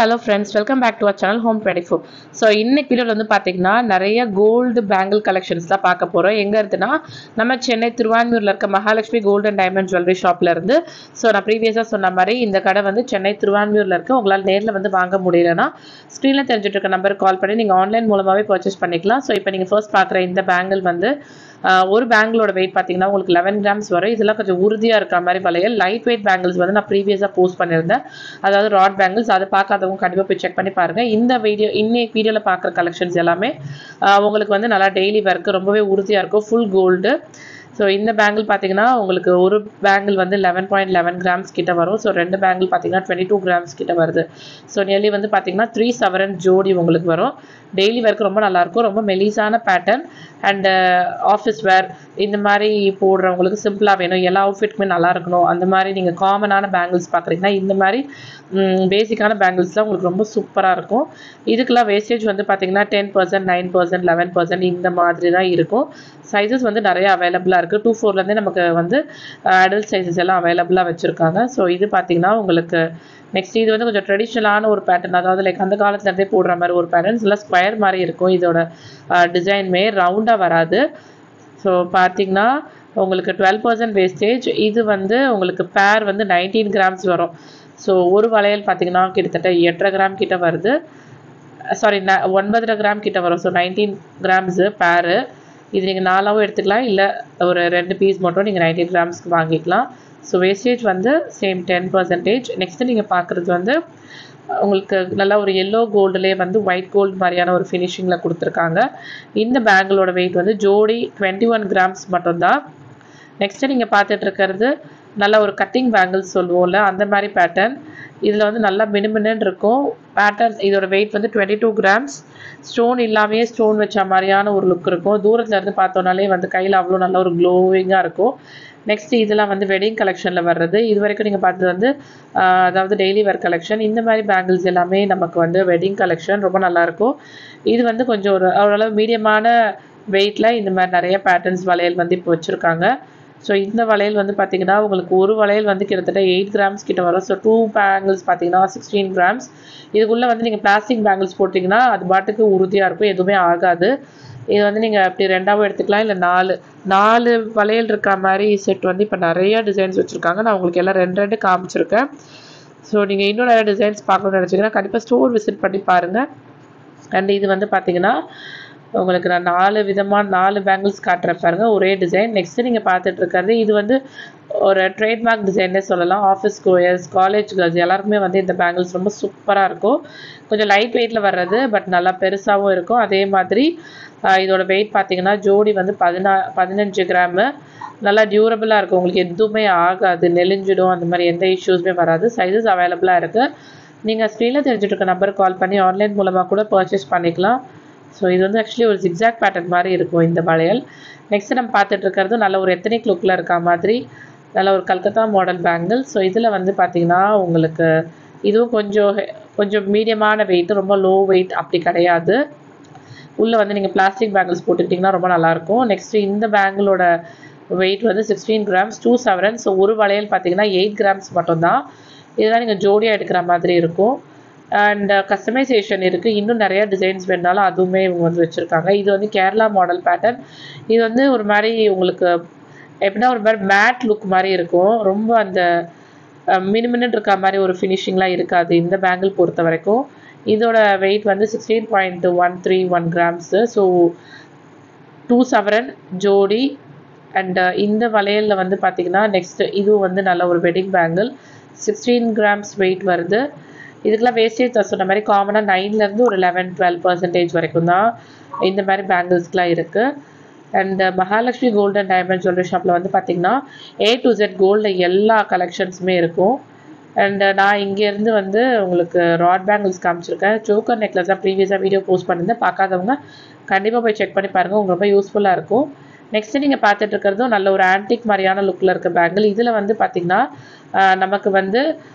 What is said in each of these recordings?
hello friends, welcome back to our channel Home 24. So இன்னைக்கு வீடியோல வந்து பாத்தீங்கன்னா நிறைய கோல்டு பேங்கிள் கலெக்ஷன்ஸ் தான் பார்க்க போறோம். எங்க இருக்குன்னா நம்ம சென்னை திருவான்மியூர்ல இருக்க Mahalakshmi gold and diamond jewellery ஷாப்ல இருந்து. ஸோ நான் ப்ரீவியஸா சொன்ன மாதிரி இந்த கடை வந்து சென்னை திருவான்மியூர்ல இருக்கு. உங்களால் நேரில் வந்து வாங்க முடியலன்னா ஸ்க்ரீன்ல தெரிஞ்சுட்டு இருக்க நம்பருக்கு கால் பண்ணி நீங்க ஆன்லைன் மூலமாவே பர்ச்சேஸ் பண்ணிக்கலாம். ஸோ இப்போ நீங்க ஃபர்ஸ்ட் பார்க்குற இந்த பேங்கிள் வந்து ஒரு பேங்கிளோட வெயிட் பார்த்தீங்கன்னா உங்களுக்கு 11 கிராம்ஸ் வரும். இதெல்லாம் கொஞ்சம் உறுதியாக இருக்கிற மாதிரி வளையல் லைட் வெயிட் பேங்கிள்ஸ் வந்து நான் ப்ரீவியஸாக போஸ்ட் பண்ணியிருந்தேன். அதாவது ராட் பேங்கிள்ஸ் அதை பார்க்காதவங்க கண்டிப்பாக போய் செக் பண்ணி பாருங்கள். இந்த இன்னைக்கு வீடியோவில் பார்க்குற கலெக்ஷன்ஸ் எல்லாமே உங்களுக்கு வந்து நல்லா டெய்லி ஒர்க்கு ரொம்பவே உறுதியாக இருக்கும். Full gold. ஸோ இந்த பேங்கிள் பார்த்தீங்கன்னா உங்களுக்கு ஒரு பேங்கிள் வந்து 11.11 கிராம்ஸ் கிட்ட வரும். ஸோ ரெண்டு பேங்கிள் பார்த்தீங்கன்னா 22 கிராம்ஸ் கிட்ட வருது. ஸோ நியர்லி வந்து பார்த்தீங்கன்னா 3 சவரன் ஜோடி உங்களுக்கு வரும். டெய்லி ஒர்க் ரொம்ப நல்லாயிருக்கும். ரொம்ப மெலிசான பேட்டர்ன் அண்ட் ஆஃபீஸ் வேர் இந்த மாதிரி போடுறவங்களுக்கு சிம்பிளாக வேணும், எல்லா அவுட்ஃபிட்டுக்குமே நல்லா இருக்கணும், அந்த மாதிரி நீங்கள் காமனான பேங்கிள்ஸ் பார்க்குறீங்கன்னா இந்த மாதிரி பேசிக்கான பேங்கிள்ஸ்லாம் உங்களுக்கு ரொம்ப சூப்பராக இருக்கும். இதுக்கெல்லாம் வேஸ்டேஜ் வந்து பார்த்தீங்கன்னா 10%, 9%, 11% இந்த மாதிரி தான் இருக்கும். சைஸஸ் வந்து நிறைய அவைலபிளாக இருக்குது. 2-4லேருந்தே நமக்கு வந்து அடல்ட் சைஸஸ் எல்லாம் அவைலபிளாக வச்சுருக்காங்க. ஸோ இது பார்த்தீங்கன்னா உங்களுக்கு நெக்ஸ்ட் இது வந்து கொஞ்சம் ட்ரெடிஷ்னலான ஒரு பேட்டர்ன், அதாவது லைக் அந்த காலத்துலேருந்தே போடுற மாதிரி ஒரு பேட்டர்ன்ஸ் இல்லை ஸ்கொயர் மாதிரி இருக்கும். இதோட டிசைன்மே ரவுண்டாக வராது. ஸோ பார்த்தீங்கன்னா உங்களுக்கு 12% வேஸ்டேஜ். இது வந்து உங்களுக்கு பேர் வந்து 19 கிராம்ஸ் வரும். ஸோ ஒரு வளையல் பார்த்தீங்கன்னா கிட்டத்தட்ட 8.5 கிராம் கிட்ட வருது. சாரி 9.5 கிராம் கிட்ட வரும். ஸோ 19 கிராம்ஸு பேரு. இது நீங்கள் 4ஆகவும் எடுத்துக்கலாம், இல்லை ஒரு 2 பீஸ் மட்டும் நீங்கள் 19 கிராம்ஸ்க்கு வாங்கிக்கலாம். ஸோ வேஸ்டேஜ் வந்து சேம் 10%. நெக்ஸ்ட்டு நீங்கள் பார்க்குறது வந்து உங்களுக்கு நல்லா ஒரு எல்லோ கோல்டுலேயே வந்து ஒயிட் கோல்டு மாதிரியான ஒரு ஃபினிஷிங்கில் கொடுத்துருக்காங்க. இந்த பேங்கிளோட வெயிட் வந்து ஜோடி 21 கிராம்ஸ் மட்டும்தான். நெக்ஸ்ட்டு நீங்கள் பார்த்துட்டு இருக்கிறது நல்ல ஒரு கட்டிங் பேங்கிள்ஸ் சொல்லுவோம்ல அந்த மாதிரி பேட்டர்ன். இதில் வந்து நல்லா மினுமின்னு இருக்கும் பேட்டர்ன். இதோட வெயிட் வந்து 22 கிராம்ஸ். ஸ்டோன் இல்லாமையே ஸ்டோன் வச்ச மாதிரியான ஒரு லுக் இருக்கும். தூரத்தில் இருந்து பார்த்தோன்னாலே வந்து கையில் அவ்வளோ நல்ல ஒரு க்ளோவிங்காக இருக்கும். நெக்ஸ்ட் இதெல்லாம் வந்து வெட்டிங் கலெக்ஷனில் வர்றது. இது வரைக்கும் நீங்கள் பார்த்தது வந்து அதாவது டெய்லி வேர் கலெக்ஷன். இந்த மாதிரி பேங்கிள்ஸ் எல்லாமே நமக்கு வந்து வெட்டிங் கலெக்ஷன் ரொம்ப நல்லாயிருக்கும். இது வந்து கொஞ்சம் ஓரளவு மீடியமான வெயிட்டில் இந்த மாதிரி நிறைய பேட்டர்ன்ஸ் வளையல் வந்து இப்போ வச்சுருக்காங்க. ஸோ இந்த வளையல் வந்து பார்த்திங்கன்னா உங்களுக்கு ஒரு வளையல் வந்து கிட்டத்தட்ட 8 கிராம்ஸ் கிட்ட வரும். ஸோ 2 பேங்கிள்ஸ் பார்த்தீங்கன்னா 16 கிராம்ஸ். இதுக்குள்ளே வந்து நீங்கள் பிளாஸ்டிக் பேங்கிள்ஸ் போட்டிங்கன்னா அது பாட்டுக்கு உறுதியாக இருக்கும், எதுவுமே ஆகாது. இது வந்து நீங்கள் அப்படி ரெண்டாவும் எடுத்துக்கலாம், இல்லை 4 வளையல் இருக்க மாதிரி செட் வந்து இப்போ நிறைய டிசைன்ஸ் வச்சுருக்காங்க. நான் உங்களுக்கு எல்லாம் 2 காமிச்சிருக்கேன். ஸோ நீங்கள் இன்னும் நிறைய டிசைன்ஸ் பார்க்கணும்னு நினச்சிங்கன்னா கண்டிப்பாக ஸ்டோர் விசிட் பண்ணி பாருங்கள். அண்ட் இது வந்து பார்த்தீங்கன்னா உங்களுக்கு நான் 4 பேங்கிள்ஸ் காட்டுறேன் பாருங்கள், ஒரே டிசைன். நெக்ஸ்ட்டு நீங்கள் பார்த்துட்டு இருக்கிறது இது வந்து ஒரு ட்ரேட்மார்க் டிசைன்னே சொல்லலாம். ஆஃபீஸ் கோயர்ஸ், காலேஜ் கேர்ள்ஸ் எல்லாருக்குமே வந்து இந்த பேங்கிள்ஸ் ரொம்ப சூப்பராக இருக்கும். கொஞ்சம் லைட் வெயிட்டில் வர்றது, பட் நல்லா பெருசாகவும் இருக்கும். அதே மாதிரி இதோட வெயிட் பார்த்தீங்கன்னா ஜோடி வந்து 15 கிராமு. நல்லா டியூரபிளாக இருக்கும், உங்களுக்கு எதுவுமே ஆகாது, நெளிஞ்சிடும், அந்த மாதிரி எந்த இஷ்யூஸுமே வராது. சைஸஸ் அவைலபிளாக இருக்குது. நீங்கள் ஸ்க்ரீனில் தெரிஞ்சுட்டு இருக்க நம்பருக்கு கால் பண்ணி ஆன்லைன் மூலமாக கூட பர்ச்சேஸ் பண்ணிக்கலாம். ஸோ இது வந்து ஆக்சுவலி ஒரு ஜிக்ஸாக் பேட்டர்ன் மாதிரி இருக்கும் இந்த வளையல். நெக்ஸ்ட் நம்ம பார்த்துட்டு இருக்கிறது நல்ல ஒரு எத்தனிக் லுக்கில் இருக்க மாதிரி நல்ல ஒரு கல்கத்தா மாடல் பேங்கிள். ஸோ இதில் வந்து பார்த்திங்கன்னா உங்களுக்கு இதுவும் கொஞ்சம் மீடியமான வெயிட், ரொம்ப லோ வெயிட் அப்படி கிடையாது. உள்ளே வந்து நீங்கள் பிளாஸ்டிக் பேங்கிள்ஸ் போட்டுக்கிட்டிங்கன்னா ரொம்ப நல்லாயிருக்கும். நெக்ஸ்ட்டு இந்த பேங்கிளோட வெயிட் வந்து 16 கிராம்ஸ், 2 சவரன். ஸோ ஒரு வளையல் பார்த்திங்கன்னா 8 கிராம்ஸ் மட்டும்தான். இதெல்லாம் நீங்கள் ஜோடியாக எடுக்கிற மாதிரி இருக்கும். அண்ட் கஸ்டமைசேஷன் இருக்குது. இன்னும் நிறைய டிசைன்ஸ் வேணுனாலும் அதுவுமே இவங்க வந்து வச்சுருக்காங்க. இது வந்து கேரளா மாடல் பேட்டர்ன். இது வந்து ஒரு மாதிரி உங்களுக்கு எப்படின்னா ஒரு மாதிரி மேட் லுக் மாதிரி இருக்கும். ரொம்ப அந்த மினுமின்னு இருக்க மாதிரி ஒரு ஃபினிஷிங்லாம் இருக்காது இந்த பேங்கிள் பொறுத்த வரைக்கும். இதோட வெயிட் வந்து 16.131 கிராம்ஸு. ஸோ 2 சவரன் ஜோடி. அண்ட் இந்த வளையலில் வந்து பார்த்திங்கன்னா நெக்ஸ்ட்டு இதுவும் வந்து நல்ல ஒரு வெட்டிங் பேங்கிள். 16 கிராம்ஸ் வெயிட் வருது. இதுக்கெல்லாம் வேஸ்டேஜ் தான் சொன்ன மாதிரி காமனாக 9லேருந்து ஒரு 11-12% வரைக்கும் தான் இந்த மாதிரி பேங்கிள்ஸ்க்கெலாம் இருக்குது. And Mahalakshmi gold and diamond jewellery ஷாப்பில் வந்து பார்த்திங்கன்னா A to Z கோல்டில் எல்லா கலெக்ஷன்ஸுமே இருக்கும். அண்ட் நான் இங்கேருந்து வந்து உங்களுக்கு ராட் பேங்கிள்ஸ் காமிச்சிருக்கேன். சோக்கர் நெக்லஸ் தான் ப்ரீவியஸாக வீடியோ போஸ்ட் பண்ணியிருந்தேன். பார்க்காதவங்க கண்டிப்பாக போய் செக் பண்ணி பாருங்கள், உங்களுக்கு ரொம்ப யூஸ்ஃபுல்லாக இருக்கும். நெக்ஸ்ட்டு நீங்கள் பார்த்துட்டு இருக்கிறதும் நல்ல ஒரு ஆன்டிக் மாதிரியான லுக்கில் இருக்க பேங்கிள். இதில் வந்து பார்த்திங்கன்னா நமக்கு வந்து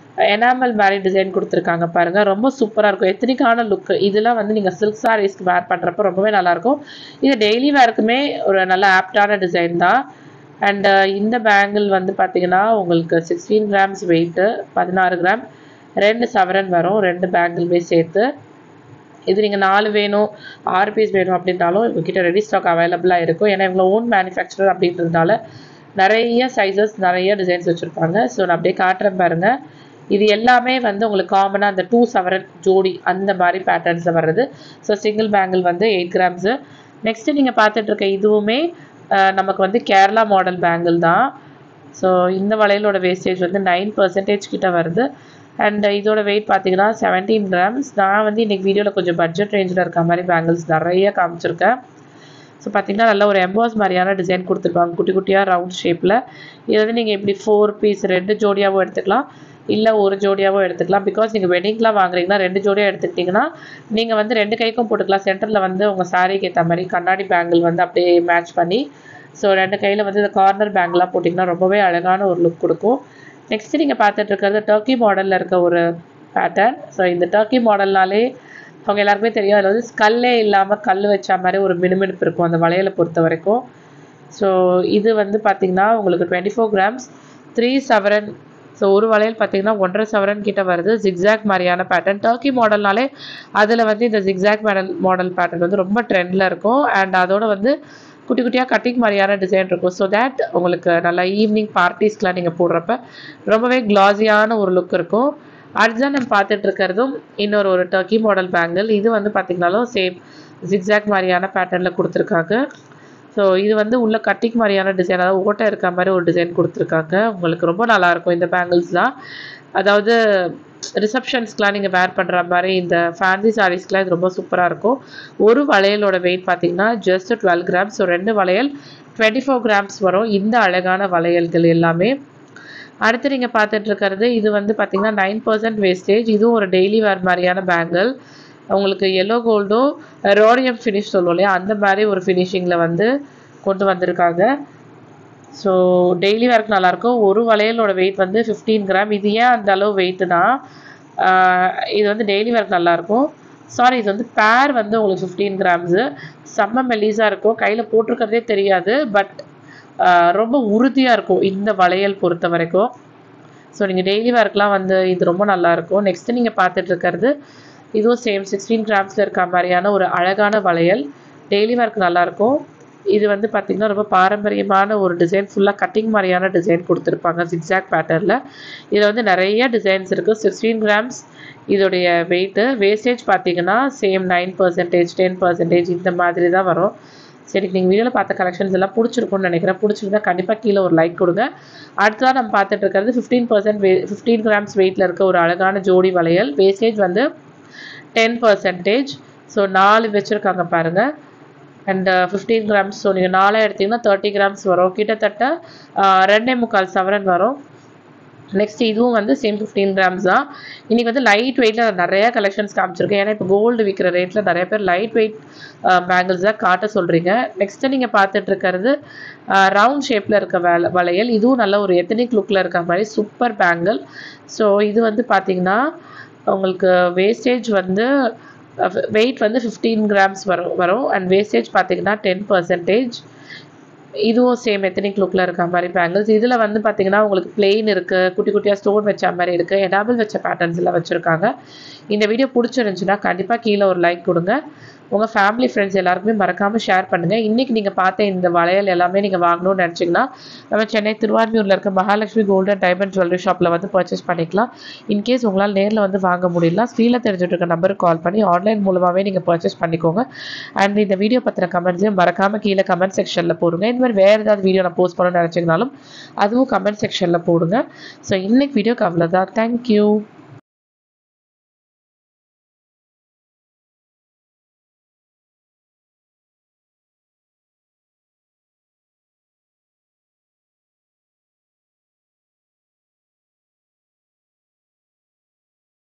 எனாமல் மாதிரி டிசைன் கொடுத்துருக்காங்க பாருங்கள், ரொம்ப சூப்பராக இருக்கும், எத்தனிக்கான லுக்கு. இதெல்லாம் வந்து நீங்கள் சில்க் சாரீஸ்க்கு வேர் பண்ணுறப்போ ரொம்பவே நல்லாயிருக்கும். இது டெய்லி வேருக்குமே ஒரு நல்ல ஆப்டான டிசைன் தான். அண்ட் இந்த பேங்கிள் வந்து பார்த்திங்கன்னா உங்களுக்கு 16 கிராம்ஸ் வெயிட்டு, 16 கிராம். 2 சவரன் வரும் 2 பேங்கிளுமே சேர்த்து. இது நீங்கள் 4 வேணும் 6 பீஸ் வேணும் அப்படின்னாலும் இவங்ககிட்ட ரெடி ஸ்டாக் அவைலபிளாக இருக்கும். ஏன்னா இவங்க ஓன் மேனுஃபேக்சரர் அப்படின்றதுனால நிறைய சைஸஸ் நிறைய டிசைன்ஸ் வச்சுருப்பாங்க. ஸோ நான் அப்படியே காட்டுறேன் பாருங்கள். இது எல்லாமே வந்து உங்களுக்கு காமனாக அந்த 2 சவரன் ஜோடி அந்த மாதிரி பேட்டர்ன்ஸில் வர்றது. ஸோ சிங்கிள் பேங்கிள் வந்து 8 கிராம்ஸு. நெக்ஸ்ட்டு நீங்கள் பார்த்துட்ருக்க இதுவுமே நமக்கு வந்து கேரளா மாடல் பேங்கிள் தான். ஸோ இந்த வளையலோட வேஸ்டேஜ் வந்து 9% கிட்ட வருது. அண்ட் இதோட வெயிட் பார்த்தீங்கன்னா 17 கிராம்ஸ். நான் வந்து இன்றைக்கி வீடியோவில் கொஞ்சம் பட்ஜெட் ரேஞ்சில் இருக்க மாதிரி பேங்கிள்ஸ் நிறைய காமிச்சிருக்கேன். ஸோ பார்த்தீங்கன்னா நல்ல ஒரு எம்பாஸ் மாதிரியான டிசைன் கொடுத்துருப்பாங்க குட்டி குட்டியாக ரவுண்ட் ஷேப்பில். இது வந்து நீங்கள் இப்படி 4 பீஸ் 2 ஜோடியாகவும் எடுத்துக்கலாம், இல்லை ஒரு ஜோடியாகவும் எடுத்துக்கலாம். பிகாஸ் நீங்கள் வெட்டிங்லாம் வாங்குறீங்கன்னா 2 ஜோடியாக எடுத்துக்கிட்டிங்கன்னா நீங்கள் வந்து 2 கைக்கும் போட்டுக்கலாம். சென்டரில் வந்து உங்கள் சாரீக்கு ஏற்ற மாதிரி கண்ணாடி பேங்கிள் வந்து அப்படியே மேட்ச் பண்ணி, ஸோ 2 கையில் வந்து இந்த கார்னர் பேங்கிளாக போட்டிங்கன்னா ரொம்பவே அழகான ஒரு லுக் கொடுக்கும். நெக்ஸ்ட்டு நீங்கள் பார்த்துட்டு இருக்கிறது டர்க்கி மாடலில் இருக்க ஒரு பேட்டர்ன். ஸோ இந்த டர்க்கி மாடல்னாலே அவங்க எல்லாருக்குமே தெரியும், அதில் வந்து ஸ்கல்லே இல்லாமல் கல் வச்ச மாதிரி ஒரு மினுமினுப்பு இருக்கும் அந்த வளையலை பொறுத்த வரைக்கும். ஸோ இது வந்து பார்த்திங்கன்னா உங்களுக்கு 24 கிராம்ஸ் 3 சவரன். ஸோ ஒரு வளையல் பார்த்திங்கன்னா 1.5 சவரன் கிட்ட வருது. ஜிக்ஸாக் மாதிரியான பேட்டர்ன். டர்க்கி மாடல்னாலே அதில் வந்து இந்த ஜிக்ஸாக் மாடல் பேட்டர்ன் வந்து ரொம்ப ட்ரெண்டில் இருக்கும். அண்ட் அதோட வந்து குட்டி குட்டியாக கட்டிங் மாதிரியான டிசைன் இருக்கும். ஸோ தேட் உங்களுக்கு நல்லா ஈவினிங் பார்ட்டிஸ்க்கெலாம் நீங்கள் போடுறப்ப ரொம்பவே கிளாஸியான ஒரு லுக் இருக்கும். அடுத்ததான் நம்ம பார்த்துட்டு இருக்கிறதும் இன்னொரு டர்க்கி மாடல் பேங்கிள். இது வந்து பார்த்திங்கனாலும் சேம் ஜிக்ஸாக் மாதிரியான பேட்டர்னில் கொடுத்துருக்காங்க. ஸோ இது வந்து உள்ள கட்டிங் மாதிரியான டிசைன், அதாவது ஓட்டை இருக்க மாதிரி ஒரு டிசைன் கொடுத்துருக்காங்க. உங்களுக்கு ரொம்ப நல்லாயிருக்கும் இந்த பேங்கிள்ஸ்லாம். அதாவது ரிசப்ஷன்ஸ்க்கெலாம் நீங்கள் வேர் பண்ணுற மாதிரி இந்த ஃபேன்சி சாரீஸ்க்கெலாம் இது ரொம்ப சூப்பராக இருக்கும். ஒரு வளையலோட வெயிட் பார்த்திங்கன்னா ஜஸ்ட் 12 கிராம்ஸ். ஸோ 2 வளையல் 24 கிராம்ஸ் வரும் இந்த அழகான வளையல்கள் எல்லாமே. அடுத்து நீங்கள் பார்த்துட்டு இருக்கிறது இது வந்து பார்த்திங்கன்னா 9% வேஸ்டேஜ். இதுவும் ஒரு டெய்லி வேர் மாதிரியான பேங்கிள். உங்களுக்கு எல்லோ கோல்டோ ரோடியம் ஃபினிஷ் சொல்லுவோம் இல்லையா, அந்த மாதிரி ஒரு ஃபினிஷிங்கில் வந்து கொண்டு வந்திருக்காங்க. ஸோ டெய்லி வேர்க்கு நல்லாயிருக்கும். ஒரு வளையலோட வெயிட் வந்து 15 கிராம். இது ஏன் அந்த அளவு வெயிட்டுனா இது வந்து டெய்லி வேர்க்கு நல்லாயிருக்கும். சாரி, இது வந்து பேர் வந்து உங்களுக்கு 15 கிராம்ஸு. செம்ம மெலிஸாக இருக்கும், கையில் போட்டிருக்கிறதே தெரியாது. பட் ரொம்ப உறுதியாக இருக்கும் இந்த வளையல் பொறுத்த வரைக்கும். ஸோ நீங்கள் டெய்லி வேர்க்கெலாம் வந்து இது ரொம்ப நல்லாயிருக்கும். நெக்ஸ்ட்டு நீங்கள் பார்த்துட்டு இருக்கிறது இதுவும் சேம் 16 கிராம்ஸில் இருக்க மாதிரியான ஒரு அழகான வளையல். டெய்லி வேர்க்கு நல்லாயிருக்கும். இது வந்து பார்த்திங்கன்னா ரொம்ப பாரம்பரியமான ஒரு டிசைன், ஃபுல்லாக கட்டிங் மாதிரியான டிசைன் கொடுத்துருப்பாங்க ஜிக்ஸாக் பேட்டர்னில். இதில் வந்து நிறைய டிசைன்ஸ் இருக்குது. 16 கிராம்ஸ் இதோடைய வெயிட்டு. வேஸ்டேஜ் பார்த்திங்கன்னா சேம் 9%, 10% இந்த மாதிரி தான் வரும். சரி, நீங்கள் வீடியோவில் பார்த்த கலெக்ஷன்ஸ் எல்லாம் பிடிச்சிருக்கும்னு நினைக்கிறேன். பிடிச்சிருந்தா கண்டிப்பாக கீழே ஒரு லைக் கொடுங்க. அடுத்ததாக நம்ம பார்த்துட்டு இருக்கிறது 15 கிராம்ஸ் வெயிட்டில் இருக்க ஒரு அழகான ஜோடி வளையல். வேஸ்டேஜ் வந்து 10%. ஸோ 4 வச்சுருக்காங்க பாருங்கள். And 15 grams. ஸோ நீங்கள் 4 எடுத்திங்கன்னா 30 கிராம்ஸ் வரும். கிட்டத்தட்ட 2.25 சவரன் வரும். நெக்ஸ்ட் இதுவும் வந்து சேம் 15 கிராம்ஸ் தான். இன்றைக்கி வந்து லைட் வெயிட்டில் நிறைய கலெக்ஷன்ஸ் காமிச்சிருக்கேன். ஏன்னா இப்போ கோல்டு விற்கிற ரேட்டில் நிறைய பேர் லைட் வெயிட் பேங்கிள்ஸ் தான் காட்ட சொல்கிறீங்க. நெக்ஸ்ட்டு நீங்கள் பார்த்துட்டு இருக்கிறது ரவுண்ட் ஷேப்பில் இருக்க வளையல். இதுவும் நல்ல ஒரு எத்தனிக் லுக்கில் இருக்க மாதிரி சூப்பர் பேங்கிள். ஸோ இது வந்து பார்த்திங்கன்னா உங்களுக்கு வேஸ்டேஜ் வந்து வெயிட் வந்து 15 கிராம்ஸ் வரும். அண்ட் வேஸ்டேஜ் பார்த்திங்கன்னா 10%. இதுவும் சேம் எத்தனிக் லுக்கில் இருக்க மாதிரி பேங்கிள்ஸ். இதில் வந்து பார்த்திங்கன்னா உங்களுக்கு பிளெயின் இருக்குது, குட்டி குட்டியாக ஸ்டோன் வச்ச மாதிரி இருக்குது, எடாபிள் வச்ச பேட்டர்ன்ஸ் எல்லாம் வச்சுருக்காங்க. இந்த வீடியோ பிடிச்சிருந்துச்சுன்னா கண்டிப்பாக கீழே ஒரு லைக் கொடுங்க. உங்கள் ஃபேமிலி ஃப்ரெண்ட்ஸ் எல்லாருக்குமே மறக்காமல் ஷேர் பண்ணுங்கள். இன்றைக்கி நீங்கள் பார்த்த இந்த வளையல் எல்லாமே நீங்கள் வாங்கணும்னு நினச்சிங்கன்னா நம்ம சென்னை திருவான்மியூரில் இருக்க Mahalakshmi gold and diamond jewellery ஷாப்பில் வந்து பர்ச்சேஸ் பண்ணிக்கலாம். இன்கேஸ் உங்களால் நேரில் வந்து வாங்க முடியல, ஸ்க்ரீனில் தெரிஞ்சுட்டு இருக்க நம்பருக்கு கால் பண்ணி ஆன்லைன் மூலமாகவே நீங்கள் பர்ச்சேஸ் பண்ணிக்கோங்க. அண்ட் இந்த வீடியோ பற்றின கமெண்ட்ஸையும் மறக்காமல் கீழே கமெண்ட் செக்ஷனில் போடுங்க. இந்த மாதிரி வேறு ஏதாவது வீடியோ நான் போஸ்ட் பண்ணணும்னு நினச்சிங்கனாலும் அதுவும் கமெண்ட் செக்ஷனில் போடுங்க. ஸோ இன்றைக்கி வீடியோக்கு அவ்வளோதான். தேங்க்யூ.